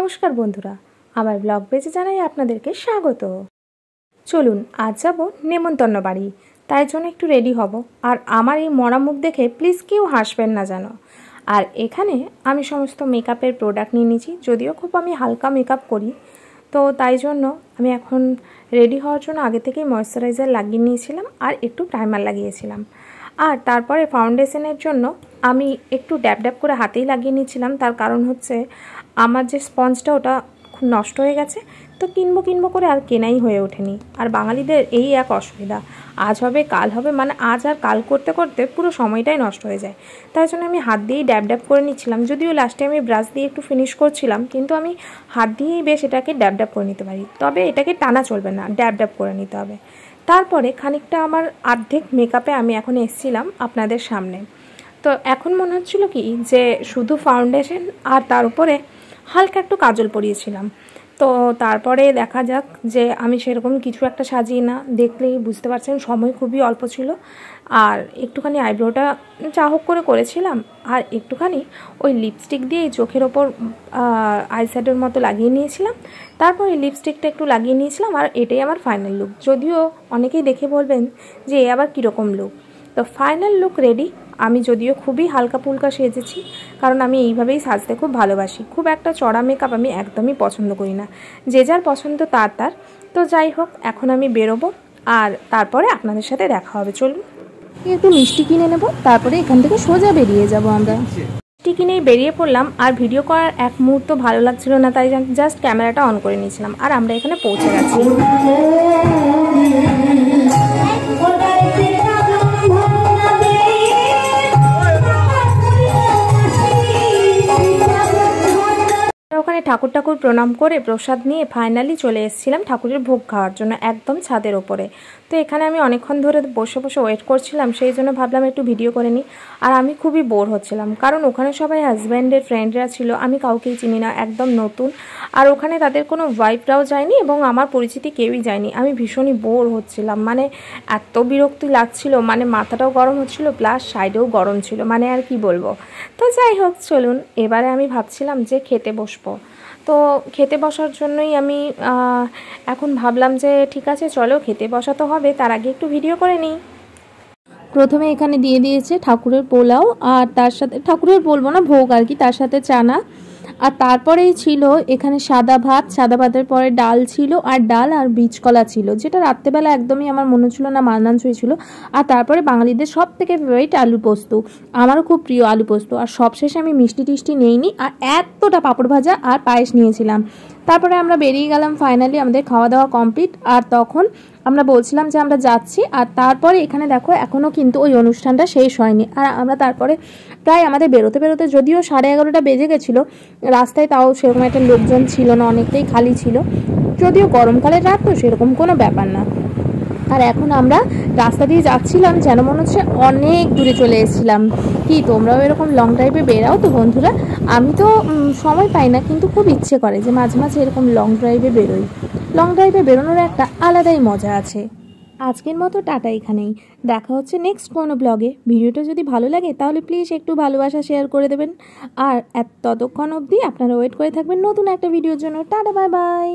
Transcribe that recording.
নমস্কার বন্ধুরা, আমার ব্লগ পেজে জানাই আপনাদেরকে স্বাগত। চলুন আজ যাব নেমন্তন্ন বাড়ি, তাই জন্য একটু রেডি হব। আর আমার এই মরা মুখ দেখে প্লিজ কেউ হাসবেন না যেন। আর এখানে আমি সমস্ত মেকআপের প্রোডাক্ট নিয়ে নিয়েছি, যদিও খুব আমি হালকা মেকআপ করি, তো তাই জন্য আমি এখন রেডি হওয়ার জন্য আগে থেকেই ময়েশ্চারাইজার লাগিয়ে নিয়েছিলাম আর একটু প্রাইমার লাগিয়েছিলাম। আর তারপরে ফাউন্ডেশনের জন্য আমি একটু ড্যাব ড্যাব করে হাতেই লাগিয়ে নিয়েছিলাম, তার কারণ হচ্ছে আমার যে স্পঞ্জটা ওটা খুব নষ্ট হয়ে গেছে, তো কিনবো করে আর কেনাই হয়ে ওঠেনি। আর বাঙালিদের এই এক অসুবিধা, আজ হবে কাল হবে, মানে আজ আর কাল করতে করতে পুরো সময়টাই নষ্ট হয়ে যায়। তাই জন্য আমি হাত দিয়েই ড্যাব ড্যাব করে নিচ্ছিলাম, যদিও লাস্টে আমি ব্রাশ দিয়ে একটু ফিনিশ করছিলাম, কিন্তু আমি হাত দিয়েই বেশ এটাকে ড্যাব ড্যাব করে নিতে পারি। তবে এটাকে টানা চলবে না, ড্যাব ড্যাব করে নিতে হবে। তারপরে খানিকটা আমার অর্ধেক মেকআপে আমি এখন এসেছিলাম আপনাদের সামনে। তো এখন মনে হচ্ছিল কি যে শুধু ফাউন্ডেশন আর তার উপরে হালকা একটু কাজল পরিয়েছিলাম। তো তারপরে দেখা যাক যে আমি সেরকম কিছু একটা সাজিয়ে না, দেখলেই বুঝতে পারছেন সময় খুবই অল্প ছিল। আর একটুখানি আইব্রোটা যা হোক করে করেছিলাম, আর একটুখানি ওই লিপস্টিক দিয়ে চোখের ওপর আইশ্যাডোর মতো লাগিয়ে নিয়েছিলাম। তারপর এই লিপস্টিকটা একটু লাগিয়ে নিয়েছিলাম, আর এটাই আমার ফাইনাল লুক। যদিও অনেকেই দেখে বলবেন যে এ আবার কীরকম লুক, তো ফাইনাল লুক রেডি। আমি যদিও খুবই হালকা ফুলকা সেজেছি, কারণ আমি এইভাবেই সাজতে খুব ভালোবাসি। খুব একটা চড়া মেকআপ আমি একদমই পছন্দ করি না, যে যার পছন্দ তার। তো যাই হোক, এখন আমি বেরোবো আর তারপরে আপনাদের সাথে দেখা হবে। চলুন একটু মিষ্টি কিনে নেব, তারপরে এখান থেকে সোজা বেরিয়ে যাব আমরা। মিষ্টি কিনেই বেরিয়ে পড়লাম, আর ভিডিও করার এক মুহূর্ত ভালো লাগছিল না, তাই জাস্ট ক্যামেরাটা অন করে নিয়েছিলাম। আর আমরা এখানে পৌঁছে গেছি। ওখানে ঠাকুর প্রণাম করে প্রসাদ নিয়ে ফাইনালি চলে এসেছিলাম ঠাকুরের ভোগ খাওয়ার জন্য, একদম ছাদের ওপরে। তো এখানে আমি অনেকক্ষণ ধরে বসে ওয়েট করছিলাম, সেই জন্য ভাবলাম একটু ভিডিও করে নিই। আর আমি খুবই বোর হচ্ছিলাম, কারণ ওখানে সবাই হাজব্যান্ডের ফ্রেন্ডরা ছিল, আমি কাউকেই চিনি না, একদম নতুন। আর ওখানে তাদের কোনো ওয়াইফরাও যায়নি এবং আমার পরিচিতি কেউই যায়নি। আমি ভীষণই বোর হচ্ছিলাম, মানে এত বিরক্তি লাগছিল, মানে মাথাটাও গরম হচ্ছিল, প্লাস সাইডেও গরম ছিল, মানে আর কি বলবো। তো যাই হোক, চলুন এবারে আমি ভাবছিলাম যে খেতে বসবো। তো খেতে বসার জন্যই আমি এখন ভাবলাম যে ঠিক আছে চলো খেতে বসাতে হবে, তার আগে একটু ভিডিও করে নিই। প্রথমে এখানে দিয়ে দিয়েছে ঠাকুরের পোলাও, আর তার সাথে ঠাকুরের বলবো না, ভোগ আর কি, তার সাথে চানা। আর তারপরেই ছিল এখানে সাদা ভাতের পরে ডাল ছিল, আর ডাল আর বীজকলা ছিল, যেটা রাত্রেবেলা একদমই আমার মনে ছিল না, মানানসই ছিল। আর তারপরে বাঙালিদের সব থেকে ফেভারিট আলু পোস্ত, আমারও খুব প্রিয় আলু পোস্ত। আর সবশেষে আমি মিষ্টি টিষ্টি নিইনি, আর এতটা পাঁপড় ভাজা আর পায়েস নিয়েছিলাম। তারপরে আমরা বেরিয়ে গেলাম, ফাইনালি আমাদের খাওয়া দাওয়া কমপ্লিট। আর তখন আমরা বলছিলাম যে আমরা যাচ্ছি। আর তারপরে এখানে দেখো এখনও কিন্তু ওই অনুষ্ঠানটা শেষ হয়নি। আর আমরা তারপরে প্রায় আমাদের বেরোতে যদিও 11:30 বেজে গেছিলো, রাস্তায় তাও সেরকম একটা লোকজন ছিল না, অনেকটাই খালি ছিল। যদিও গরমকালের রাত, তো সেরকম কোনো ব্যাপার না। আর এখন আমরা রাস্তা দিয়ে যাচ্ছিলাম, যেন মনে হচ্ছে অনেক দূরে চলে এসেছিলাম। কি তোমরাও এরকম লং ড্রাইভে বেরাও তো বন্ধুরা? আমি তো সময় পাই না, কিন্তু খুব ইচ্ছে করে যে মাঝে মাঝে এরকম লং ড্রাইভে বেরোই। লং ড্রাইভে বেরোনোর একটা আলাদাই মজা আছে। আজকের মতো টাটা এখানেই, দেখা হচ্ছে নেক্সট কোনো ব্লগে। ভিডিওটা যদি ভালো লাগে তাহলে প্লিজ একটু ভালোবাসা শেয়ার করে দেবেন। আর ততক্ষণ অবধি আপনারা ওয়েট করে থাকবেন নতুন একটা ভিডিওর জন্য। Tata, bye bye.